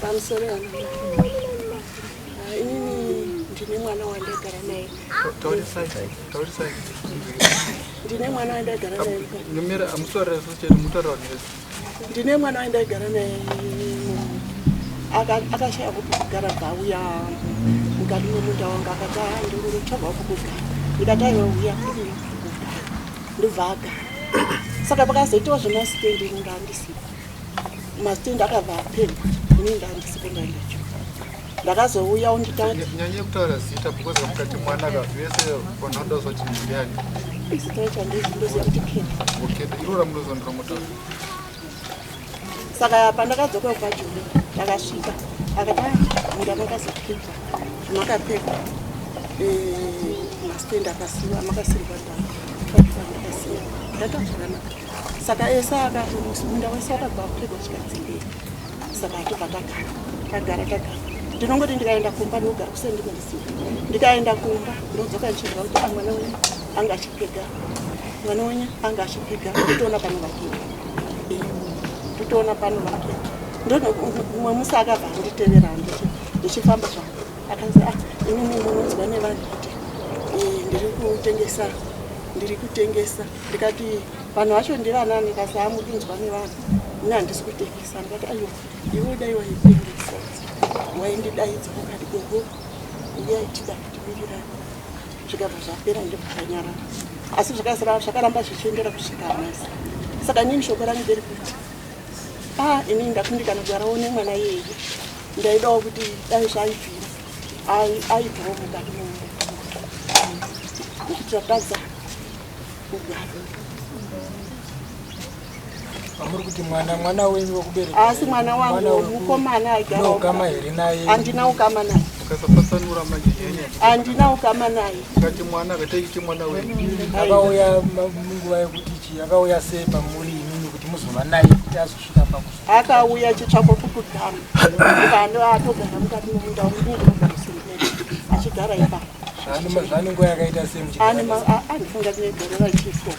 pamusoro inini ndine mwana wandagara naye. Ndine mwana wandagara naye. Nimera amusora soche mutara wanezi. Ndine mwana wandagara naye. Akashaya kugara pauya mukati memunda wanga akati ndiri kutsvaka kugara. Ndikati uya ndobva agara. Saka pakazoitwa zvemasitendi ndandisipo. Masitendi akabva apendwa. Ini ndandisipo ndandacho. Ndakazouya unditanga. Nyanye kutaura zita because mukati mwana akavese konondo sochi ndiyani. Izita chandizvindoziva kuti kenda. Okay, irora munozondora motora. Saka pandakadzoka kwaJoni ndakasvika akati munda makazopinda makapfeka masitendi akasiwa makasirwa ndakasiwa ndakazvakanaka. Saka esa akati munda wese akabva apfeka chikadzingei. Saka atobva tagara ndinongoti ndikaenda kumba ndogara kusendimasiwa. Ndikaenda kumba ndodzoka ndichirwa kuti mwana wenyu anga achipfeka mwana wenyu anga achipfeka totoona pano vakenda totoona pano vakenda ndomwe musi akabva anditevera ndichifamba zvangu akanzi inini munonzwa nevanhu kuti ndiri kutengesa ndikati vanhu vacho ndivanani kasi amudinzwa nevanhu ini handisi kutengesa ndikati aiwa iwe dai waitengesa waindidaidza ukati gogo uyai tida kutivirirana zvikabva zvapera ndibvakanyarara asi zvakaramba zvichiendera kusvika nhasi. Saka nini shoko rangu nderi kuti inini ndakundikana kugarawo nemwana iyeye ndaidawo kuti dai zvaibvira aibvawo mukati memunda nekuti tatadza kugara. Amuri kuti mwana wenyu wokubereka? Asi mwana wangu mukomana aigara ukama here naye? Handina ukama naye. Ukasapasanura manje yenye? Handina ukama naye. Kati mwana akateiki mwana wenyu? Akauya munguva yekuti chi akauya sei pamuri imini kuti muzova naye kuti azosvika pakuzo? Akauya chitsvako kukugama. Ndikando atogara mukati memunda ndinogara kusimbi achigara ipapo. Zvane nguva yakaita sei muchigara? Andifunga negore rachifo.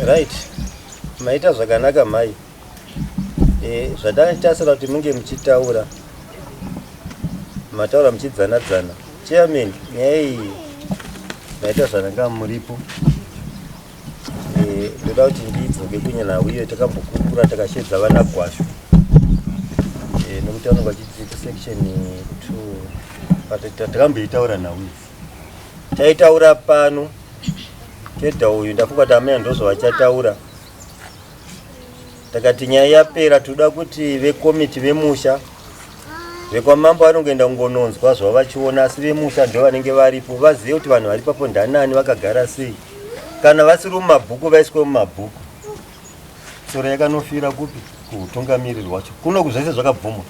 Right. Maita zvakanaka mai. Zvatatasira kuti munge muchitaura. Mataura muchidzana-dzana. Chairman, nyaya iyi maita zvakanaka muripo. Ndoda kuti ndidzoke kunyana uye takambokurukura takashedza vana kwasho. Nokuti vanenge vachidzika section 2. Takamboitaura nauye. Taitaura pano. Kedha uyu ndafunga kuti amai ndozvo vachataura. Takati nyaya yapera toda kuti vekomiti vemusha vekwamambo vanongoenda kungononzwa zvavachiona asi vemusha ndo vanenge varipo vazive kuti vanhu vari papo ndanani vakagara sei. Kana vasiri mumabhuku vaiswe mumabhuku. Sora yakanofira kupi kuutungamiriri hwacho. Kuno zvese zvakabvumwa.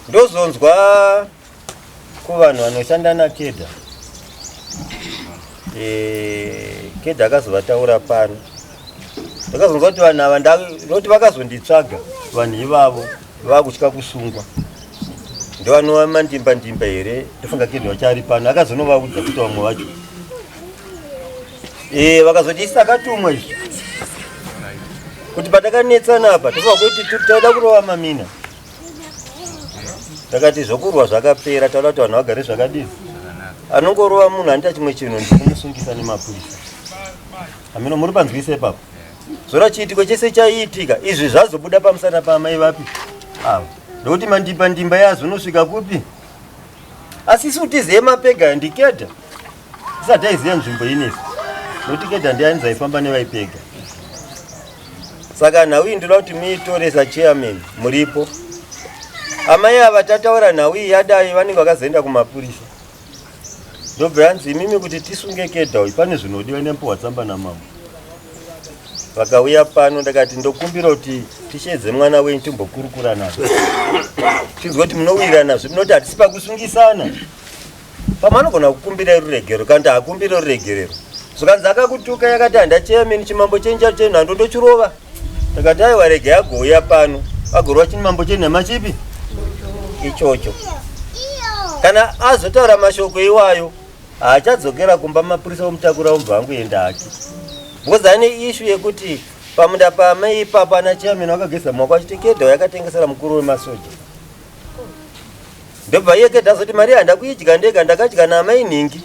Ndozonzwa kuvanhu vanoshanda naKedha. Kedha akazovataura pano. Ndakazonzwa kuti vanhu ava ndoti vakazonditsvaga vanhu ivavo vakutya kusungwa. Ndovanova mandimba here ndofunga Kedha vachari pano akazonovaudza kuti vamwe vacho. Vakazoti isakatumwa izvi kuti patakanetsana apa tofunga kuti taida kurova mamina. Takati zvokurwa zvakapera taura kuti vanhu vagare zvakadini. Anongorova munhu anoita chimwe chinhu ndikumusungisa nemapurisa. Ameno muri panzwise ipapo. Zora chiitiko chese chaiitika izvi zvazobuda pamusana pamai vapi ava. Ndokuti mandimba yazo unosvika kupi. Asi isu tizive mapega ndiKedha. Isati aiziva nzvimbo inezi. Nokuti Kedha ndianza aifamba nevaipega. Saka nhau iyi ndoda kuti muitore sachairman muripo. Amai ava tataura nhau iyi yadai vanenge vakazoenda kumapurisa. Ndobva yanzi imimi kuti tisunge Kedha uyu pane zvinodiwa nempuhwa tsamba namambo. Vakauya pano ndakati ndokumbira kuti tishedze mwana wenyu timbokurukura nazvo. Tinzwa kuti munowira nazvo munoti hatisi pakusungisana. Pamanogona kukumbira ruregero kandi akumbira ruregerero. Zvakanzi akakutuka yakati handachairman chimambo chenyu chacho chenhando ndochirova. Ndakati aiwa rege agouya pano agorova chimambo chenhama chipi ichocho. Kana azotaura mashoko iwayo haachadzokera kumba mapurisa omutakura obva angoenda hake. Because ane issue yekuti pamunda pamai ipapa na chairman wakageza maoko achiti Kedha yakatengesera mukuru wemasoja. Ndobva iye Kedha azoti mari handakuyidya ndega ndakadya namai ningi.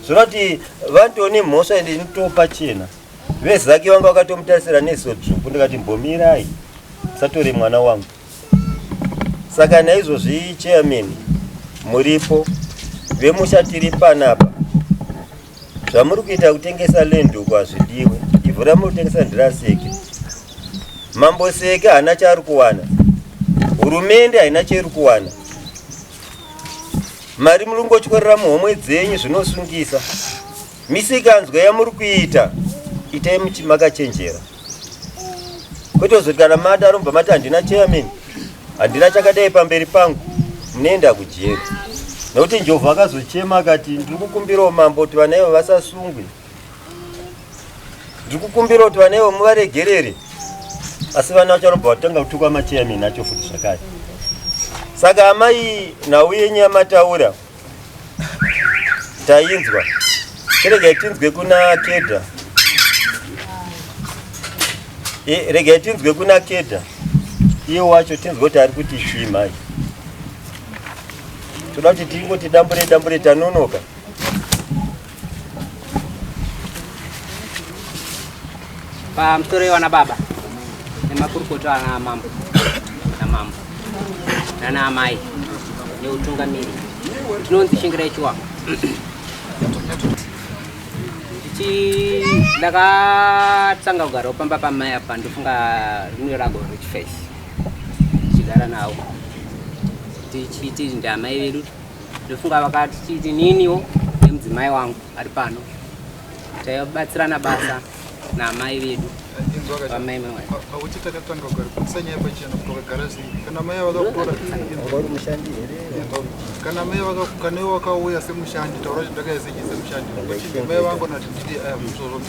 Zvinoti vantoni mhosva ende ndinotopa chena. Vezaki vanga vakatomutarisira nesodzvuku ndikati mbomirai musatore mwana wangu. Saka naizvozvi chairman muripo vemusha tiri panapa. Zvamuri kuita kutengesa lenduku hazvidiwe. Ivhu ramuri kutengesa ndiraseke. Mambo Seke hana chaari kuwana. Hurumende haina chairi kuwana. Mari muri kungotyorera muhomwe dzenyu zvinosungisa. Misikanzwa yamuri kuita itai makachenjera. Kwete kuzoti kana mata aromba mati handina chairman, handina chakadai pamberi pangu, munoenda kujeri. Nokuti Njovu akazochema akati ndiri kukumbirawo mambo kuti vana ivo vasasungwe. Ndiri kukumbira kuti vana ivo muvaregerere. Asi vana vacharobva vatanga kutukwa machairman acho futi zvakare. Saka amai nhau yenyu yamataura tainzwa. Regai tinzwe kuna Kedha. Regai tinzwe kuna Kedha. Iye wacho tinzwe kuti ari kuti chimai. Toda kuti tingoti dambure tanonoka. Pamtore wana baba nemakurukota ana mambo nana amai neutungamiri tinonzi shingira ichiwa ndakatanga kugara pamba pamai apa ndofunga rimwe rago rich face chigara nawo tichiti ndamai vedu ndofunga vakati chiti niniwo nemudzimai wangu ari pano taibatsirana basa namai vedu pamai mwe Auti takatanga kugara kutsanya pachena kugara sei. Kana mai vakakura Uri mushandi here. kana mai vakakana wakauya semushandi taura kuti ndakaiseki semushandi. Kuti mai vangu nati ndidi aya musoro.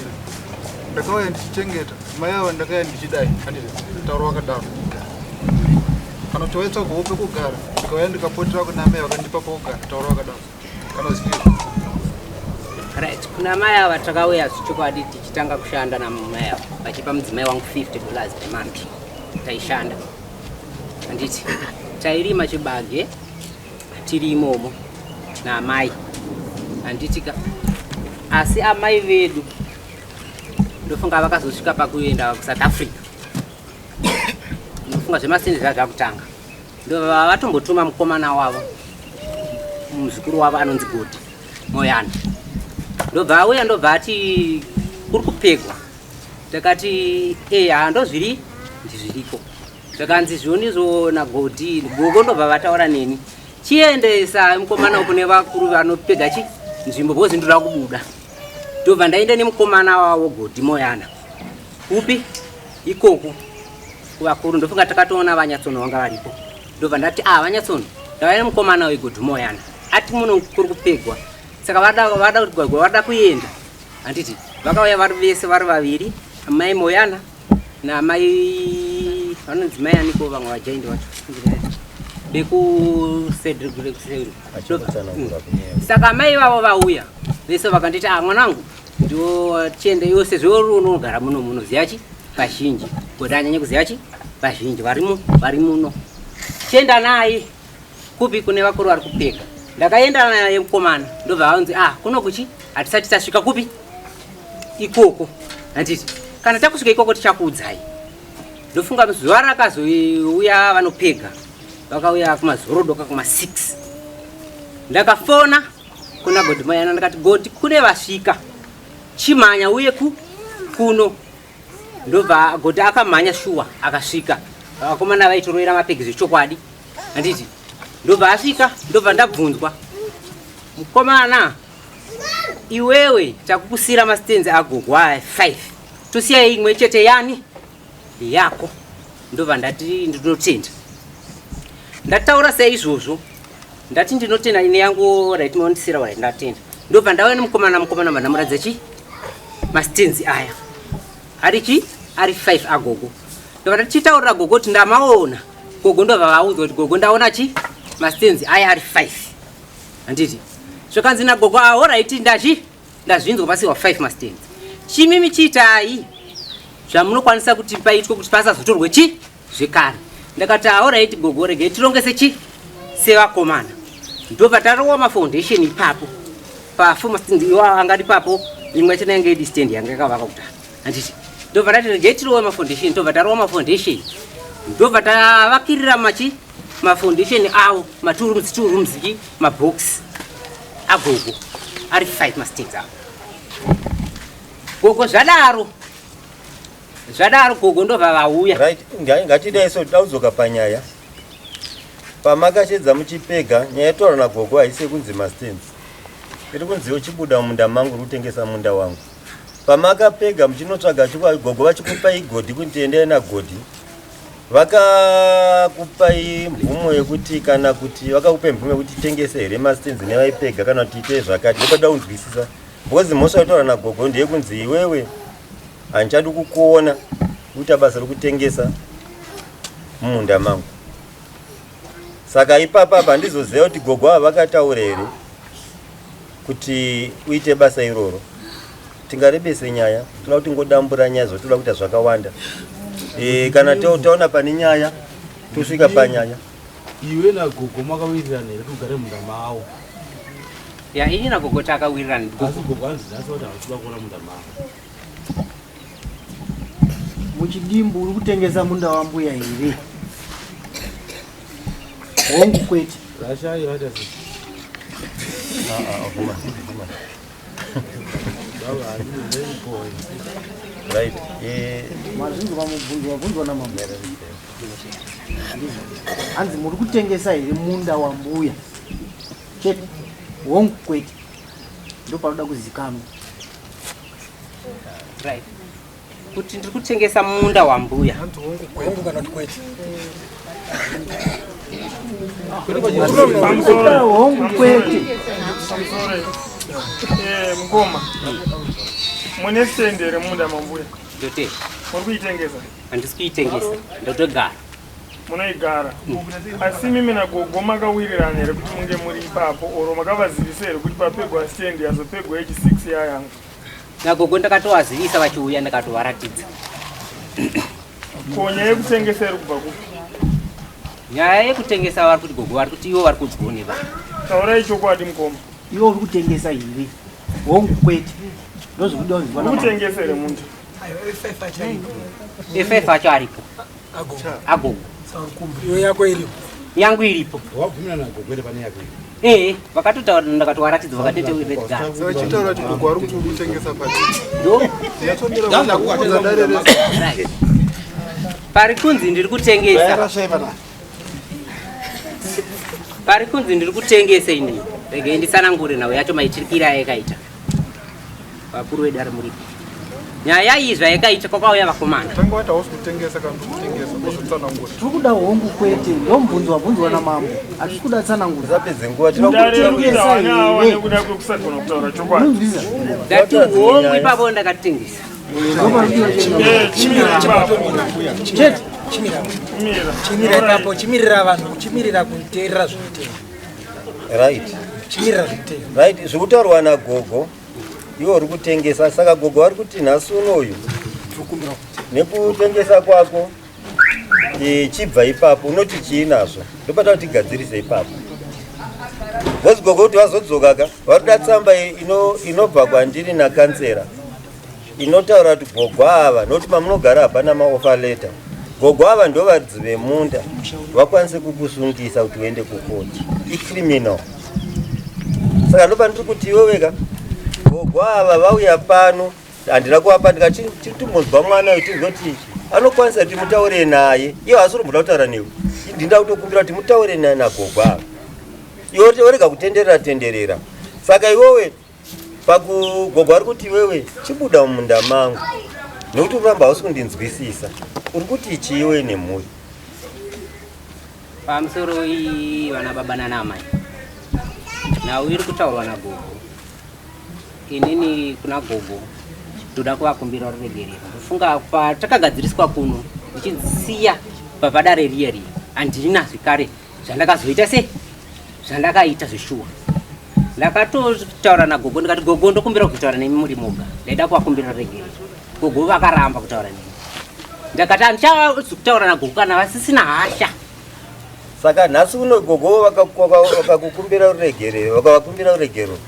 Ndakauya ndichichengeta. Mai ava ndakauya ndichidai. Handiti taura wakadaro. Kana toetsa kuhope kugara. Ndakauya ndikapotera kuna mai vakandipa pokugara. Taura wakadaro. Kana zvipi. Right, kuna mai ava takauya zvichokwadi tichitanga kushanda namai ava vachipa mudzimai wangu $50 per month taishanda. Handiti tairima chibage tiri imomo naamai. Handitika asi amai vedu ndofunga vakazosvika pakuenda kuSouth Africa. Ndofunga zvemasendi zvakutanga ndovatombotuma mukomana wavo muzukuru wavo anonzi Godi Moyana. Ndobva auya ndobva ati kuri kupegwa. Takati handozviri ndizviriko. Takanzi zvonizo naGodi gogo ndobva vataura neni. Chiendesa mukomana kune vakuru vanopega nzvimbo bhozi ndoda kubuda. Ndobva ndaenda nemukomana wavo Godi Moyana. Upi ikoko kuvakuru ndofunga takatoona Vanyatsono vanga varipo. Ndobva ndati Vanyatsono ndauya nemukomana weGodi Moyana. Ati muno kuri kupegwa. Saka vada kuenda. Handiti vakauya vari vese vari vaviri, amai Moyana namai vanonzi mai aniko vamwe vajaindi vacho beku saka amai vavo vauya vese vakanditi mwanangu ndio tiende yose zvouri unogara muno ziyachi vazhinji kuti anyanye kuziyachi vazhinji vari muno tienda naye kupi kune vakuru vari kupeka. Ndakaenda naye mukomana ndobva vanzi kuno kuchi hatisati tasvika kupi ikoko. Handiti kana takusvika ikoko tichakuudzai. Ndofunga zuva rakazouya vanopega vakauya kumazorodoka kuma6. Ndakafona kuna Godi Moyana ndakati Godi kune vasvika chimhanya uye kuno. Ndobva Godi akamhanya shuwa akasvika. Vakomana vaitorovera mapegi zvechokwadi. Handiti ndobva asvika ndobva ndabvunzwa mukomana iwewe takukusira masitenzi agogo 5 tosiya imwe chete yani yako. Ndobva ndati ndinotenda. Ndataura saizvozvo ndati ndinotenda ine yangu right mondisira right ndatenda. Ndobva ndauya nemukomana vandamuradza masitenzi aya ari 5 agogo. Ndobva ndachitaurira gogo kuti ndamaona. Gogo ndobva vaudza kuti gogo ndaona masitenzi aya ari 5. Handiti zvakanzi nagogo alright ndazvinzwa pasiwa 5 masitenzi. Chimimi chiitai zvamunokwanisa kuti paitwe kuti pasazotorwe chi zvekare. Ndakati alright gogo rege tirongese chi sevakomana. Ndobva tarowa mafoundation ipapo pafuma angati papo imwe chena yange distance yanga yakavaka kutanga. Handiti ndobva tati rege tirowe mafoundation, ndobva tarowa mafoundation, ndobva tavakirira mafoundation awo maturums mabox agogo ari 5 masteps awo. Gogo zvadaro gogo ndobva vauya. Right, ngatidai so tauzoka panyaya pamakashedza muchipega nyaya yetaura nagogo haisi kunzi mastenzi iri kunziwo chibuda munda mangu uri kutengesa munda wangu. Pamakapega muchinotsvaga gogo vachikupai godhi kuti tiendei nagodhi, vakakupai mvumo yekuti kana kuti vakakupai mvumo yekuti titengese here mastenzi nevaipega kana kuti ite zvakati. Ndopada kunzwisisa because mhosva yataura nagogo ndeyekunzi iwewe handichadi kukuona kuita basa rokutengesa mumunda mangu. Saka ipapa handizoziva kuti gogo ava vakataura here kuti uite basa iroro. Tingarebese nyaya, toda kuti ngodambura nyaya zotoda kuita zvakawanda. Kana taona pane nyaya tosvika panyaya. Iwe nagogo makawirirana here kugare munda mavo? Ya ini nagogo takawirirana. Asi gogo anzvinasa kuti hauchida kuona munda mavo. Muchidimbu uri kutengesa munda wambuya here? Hongu kwete. Rashai vatasi. Vuma. Right. Mazvinji vamubvunzwa namamera. Hanzi muri kutengesa here munda wambuya? Chete. Hongu kwete. Ndopanoda kuzikanwa. Right. Kuti ndiri kutengesa munda wambuya. Hongu kana kwete. Hongu kwete. Mukoma. Mune stendere munda mambuya. Ndote. Muri kuitengesa? Handisi kuitengesa. Ndotogara. Munoigara. Asi mimi nagogo makawirirana here kuti munge muri ipapo oro makavazivisa here kuti papegwa stendi yazopegwa H6 yayanga? Nagogo ndakatovazivisa vachiuya ndakatovaratidza. Ko nyaya yekutengesa iri kubva kupi? Nyaya yekutengesa vari kuti gogo vari kuti ivo vari kudzioneva. Taurai chokwadi Mukoma. Iwo uri kutengesa here? Hongu kwete. Ndozvikuda kuzivana. Uri kutengesa here munda? F5 acho aripo. Agogo. Iwe yako iripo? Yangu iripo. Wabvumira nagogo ere pane yako iri? Vakatotaura ndakatovaratidza vakatete uredza. Vachitaura kuti gogo vari kuti uri kutengesa pati. Ndo Yatsondera kuudza dare rese. pari kunzi ndiri kutengesa. Pari kunzi ndiri kutengesa ini. Rege ndisanangure nawo yacho maitirikira yakaita. Vakuru vedu ari muripo. Nyaya iyi zvayakaita kwakauya vakomana. Tanga wati hausi kutengesa kana kutengesa kozotsanangura. Tiri kuda hongu kwete. Ndomubvunzwa namambo. Hatisi kuda tsanangura. Zapedze nguva Dare rekuita vana ava nekuda kwekusakhona kutaura chokwadi. Ndati hongu ipapo ndakatengesa. Chimira ipapo. Chete. Chimira ipapo. Chimirira vanhu. Chimirira kuteerera zvinoteera. right. Chimirira zvinoteera. Right, zvekutaurwa nagogo iwo uri kutengesa. Saka gogo vari kuti nhasi unoyu nekutengesa kwako chibva ipapo unoti chiinazvo ndopata kuti tigadzirise ipapo. Vozi gogo kuti vazodzokaka vari kuda tsamba inobva kwandiri nakansera inotaura kuti gogo ava nokuti mamunogara hapana maofa leta. Gogo ava ndo vadzi vemunda vakwanise kukusungisa kuti uende kukoti icriminal. Saka ndopa ndiri kuti iwe wega gogo ava vauya pano handina kuvapa ndikachitumbonzwa mwana uyu tizoti anokwanisa kuti mutaure naye iye hasi uri mboda kutaura newe ndinda kutokumbira kuti mutaure naye nagogo ava iwe orega kutenderera. Saka iwewe pakugogo ari kuti iwewe chibuda mumunda mangu nekuti uramba hausi kundinzwisisa uri kuti ichiiwe nemhuri. Pamusoro iyi vana baba nanamai nawo iri kutaurwa nagogo. Inini kuna gogo ndoda kuvakumbira ruregerero. Ndofunga patakagadziriswa kuno ndichiziya papadare riye handina zvikare zvandakazoita zvandakaita zvishuwa. Ndakatotaura nagogo ndikati gogo ndokumbira kutaura nemi muri moga ndaida kuvakumbira ruregerero. Gogo vakaramba kutaura nemi ndakati andichazokutaura nagogo kana vasisina hasha. Saka nhasi uno gogo vakakukumbira uregerero, vakavakumbira uregero,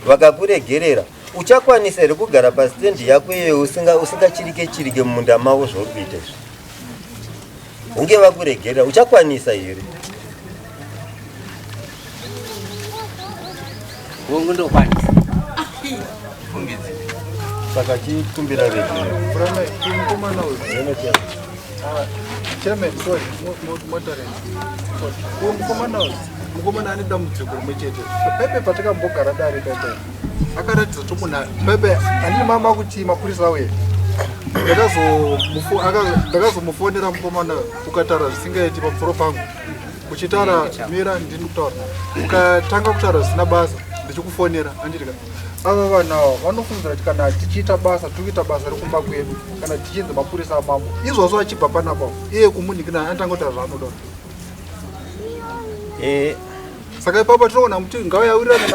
vakakuregerera, uchakwanisa here kugara pasitendi yako iyoyo usingachirike mumunda mavo zvauri kuita izvi? Hunge vakuregerera, uchakwanisa here? Hongu ndokwanisa. Saka chikumbira regero. Chairman, sorry, mukomana ane dambudziko rimwe chete. Pepe patakambogara dare pepe akaratidza kuti munhu pepe handini mama kuti mapurisa auye. Ndakazomufonera mukomana ukataura zvisingaiti pamusoro pangu. Uchitaura mira ndini kutaura. Ukatanga kutaura zvisina basa ndichikufonera anditika. Ava vanhu ava vanofungira kuti kana tichiita basa tikuita basa rekumba kwedu kana tichinzi mapurisa amambo izvozvo achibva panapa iye kumunikina anotanga kutaura zvaanoda. Saka ipapo tinoona muti ngavayawirirana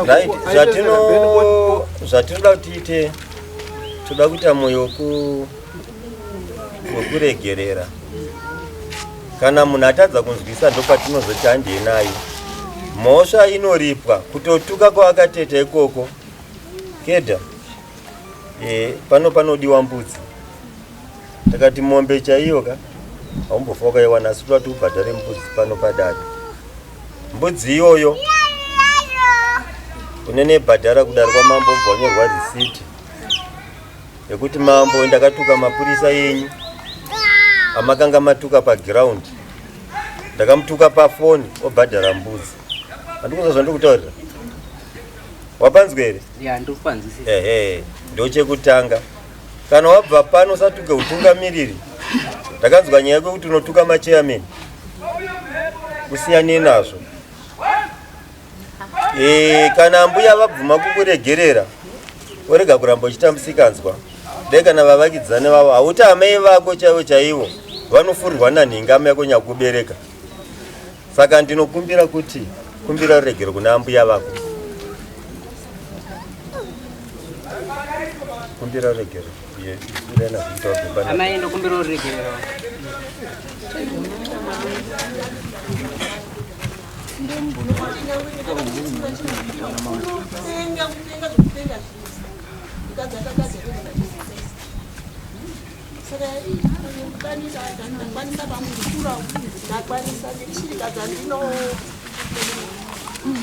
zvatinoda kuti tiite, toda kuita mwoyo wekuregerera. Kana munhu atadza kunzwisa ndopatinozoti handei nayo. Mhosva inoripwa kutotuka kwavakateta ikoko. Kedha, panodiwa mbudzi. Takati mombe chaiyo ka, haumbofa wakaiwana asi toda ubhadhare mbudzi pano padare. Mbudzi iyoyo unene bhadhara kudari kwamambo bvanyorwa risiti yekuti mambo ndakatuka mapurisa yenyu amakanga matuka paground, ndakamutuka pafoni obhadhara mbudzi. Handikuza zvandikutaurira? Wapanzwa here? Ya, ndikupanzisa. Ndochekutanga. Kana wabva pano usatuke utungamiriri. Ndakanzwa nyaya yekuti unotuka machairman. Usiyane nazvo. Kana mbuya vabvuma kukuregerera, urega kuramba uchitambusikanzwa. Dai kana vavakidzane vavo hauti amai vako chaivo vanofurwa nanhinga amai yako nyakubereka. Saka ndinokumbira kuti kumbira uregero kuna mbuya vako. Kumbira uregero. Amai ndokumbira uregero.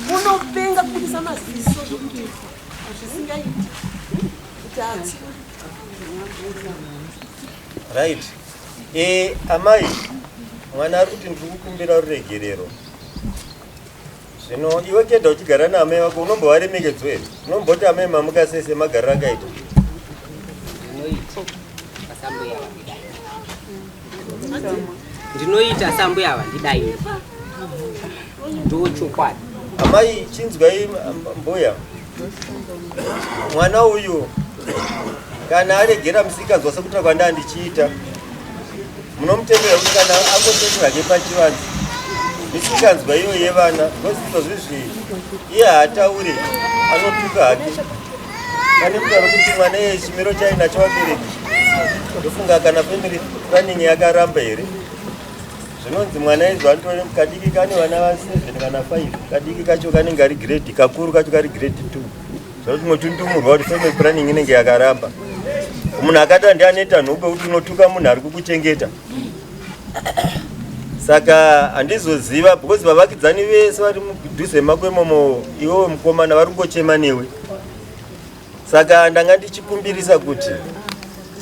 Unopenga kulisa maziso zvisingaiti. Right. Amai, mwana ari kuti ndiri kukumbira ruregerero. Zvino iwe Kedha uchigara naamai vako unombovaremekedzwa here? Unomboti amai mamukasese magariro akaita? Ndinoita sambuya vandidai. Ndochokwadi. Amai, chinzwai mbuya. Mwana uyu kana aregera musikanzwa sekuti kwanda ndichiita, munomutendera kuti kana akotendera nepachivanze musikanzwa iyo yevana kwezvizvo zvizvi iye haataure anotuka hake. Pane mutaro kuti mwana iye chimiro chainacho wabereki, ndofunga kana family planning yakaramba here. Zvinonzi mwana izvo anotore kadiki kane vana va7 kana 5, kadiki kacho kanenge ari grade, kakuru kacho kari grade 2. Zvoti motundumurwa kuti family planning inenge yakaramba. Munhu akada ndianoita nhupe kuti unotuka munhu ari kukuchengeta. Saka handizoziva because vavakidzani vese vari mudhuze makwemomo iwewe mukomana vari kungochema newe. Saka ndanga ndichikumbirisa kuti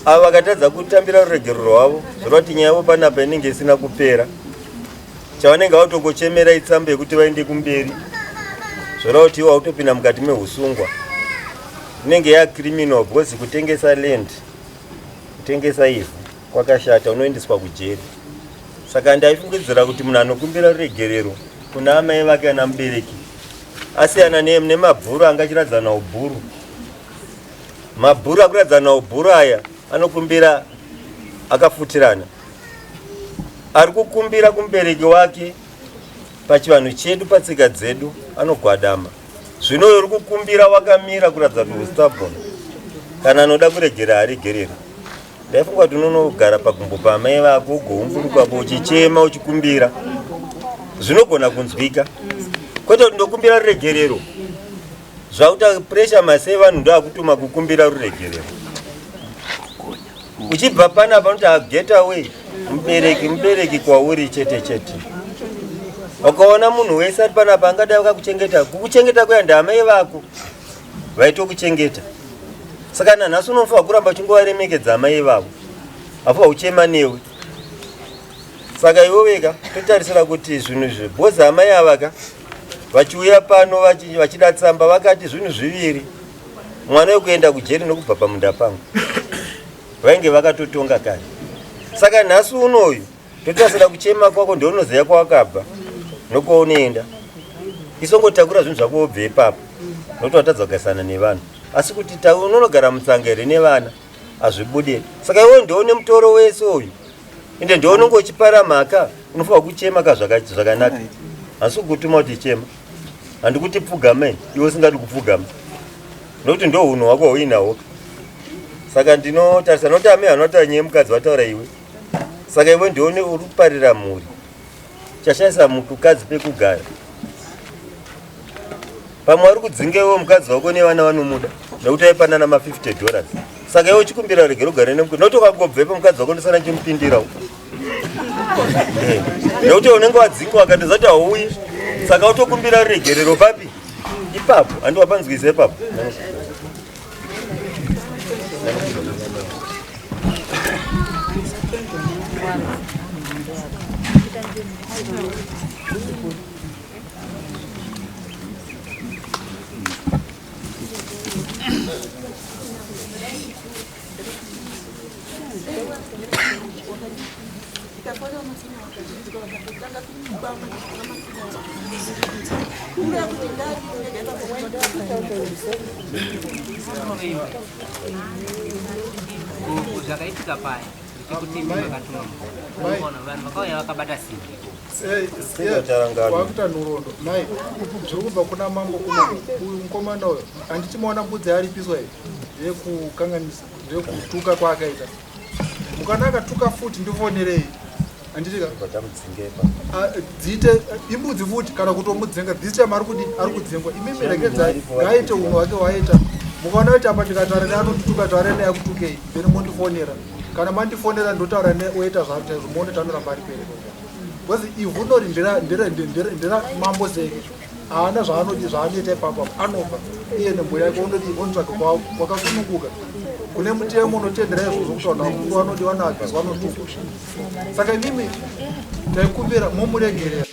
ava vakatadza kutambira ruregero rwavo zvoreva kuti nyaya yavo panapa inenge isina kupera. Chavanenge vautongochemera itsamba yekuti vaende kumberi zvoreva kuti iwo hautopinda mukati mehusungwa. Inenge yacriminal because kutengesa land, kutengesa ivhu kwakashata, unoendeswa kujeri. Saka ndaifungidzira kuti munhu anokumbira ruregerero kuna amai vake ana mubereki asiyana nemabhuru angachiradzana ubhuru. Mabhuru akuradzana ubhuru aya anokumbira akafutirana. Ari kukumbira kumubereki wake pachivanhu chedu patsika dzedu anogwadama. Zvino uri kukumbira wakamira kuratidza kuti ustabona. Kana anoda kuregera aregerera. ndaifunga kuti unonogara pagumbo pamai vako ugoumburukapo uchichema uchikumbira zvinogona kunzwika, kwete kuti ndokumbira ruregerero zvakuta puresha masai vanhu ndoakutuma kukumbira ruregerero. Uchibva panapa unoti get away, mubereki kwauri chete chete. Ukaona munhu wese ari panapa angadai vakakuchengeta, kukuchengeta kuya amai vako vaitokuchengeta. Saka nanhasi unofanira kuramba uchingovaremekedza amai vavo, hafa uchema newe. Saka iwe wega totarisira kuti zvinhu bhozi amai avaka vachiuya pano vachida tsamba vakati zvinhu zviviri, mwana wekuenda kujeri nokubva pamunda pangu, vainge vakatotonga kare. Saka nhasi unoyu totarisira kuchema kwako ndounoziva kwawakabva nokwaunoenda. Isongotakura zvinhu zvako wobve ipapo nokuti watadza kugarisana nevanhu, asi kuti unonogara mutsanga here nevana hazvibudiri. Saka iwe ndoone mutoro wese uyu ende ndounonge uchipara mhaka, unofanira kuchema zvakanaka, hasi kukutuma kuti chema, handikuti pfugama iwe usingadi kupfugama nokuti ndo unhu hwako hauinahwo. Saka ndinotarisa nokuti amai hanotaura nyaya yemukadzi vataura iwe. Saka iwe ndione uri kuparira mhuri, chashaisa mukadzi pekugara. Pamwe uri kudzinga iwe mukadzi wako nevana vanomuda nokuti aipanana $50. Saka iwe uchikumbira regero ugare nemukadzi nokuti ukangobvepo mukadzi wako ndosana chimupindirawo. Nokuti unenge wadzinga wakatoziva kuti hauyi, saka utokumbira ruregerero papi ipapo, handi wapanzwise ipapo. Zvakaitika paya kuti vakatuma vanhu vakauya vakabata simbi wakuita nhoroondo. Mai, zviri kubva kuna mambo uyu mukomana uyo handichimaona mbudzi yaripiswa yekukanganisa ndekutuka kwaakaita. Mukana akatuka futi ndifonerei handitika dziite imbudzi futi kana kutomudzenga dzisita mari kudi ari kudzengwa. Imimi regedzai ngaite unhu hwake hwaita. Mukaona kuti apa ndikataura neanotuka taura neyakutukei then mondifonera, kana mandifonera ndotaura neoita zvaro chaizvo muone tanoramba ari pere. Because ivhunori ndira mambo seke haana zvaanoita ipapo anopa iye nemhuri yake ondoti ontsvaka kwakasununguka kune mutemo unotendera izvozvo kuti vanhu vakuru vanoti vanaabhisi vanotuka. Saka imimi taikumbira momuregerera.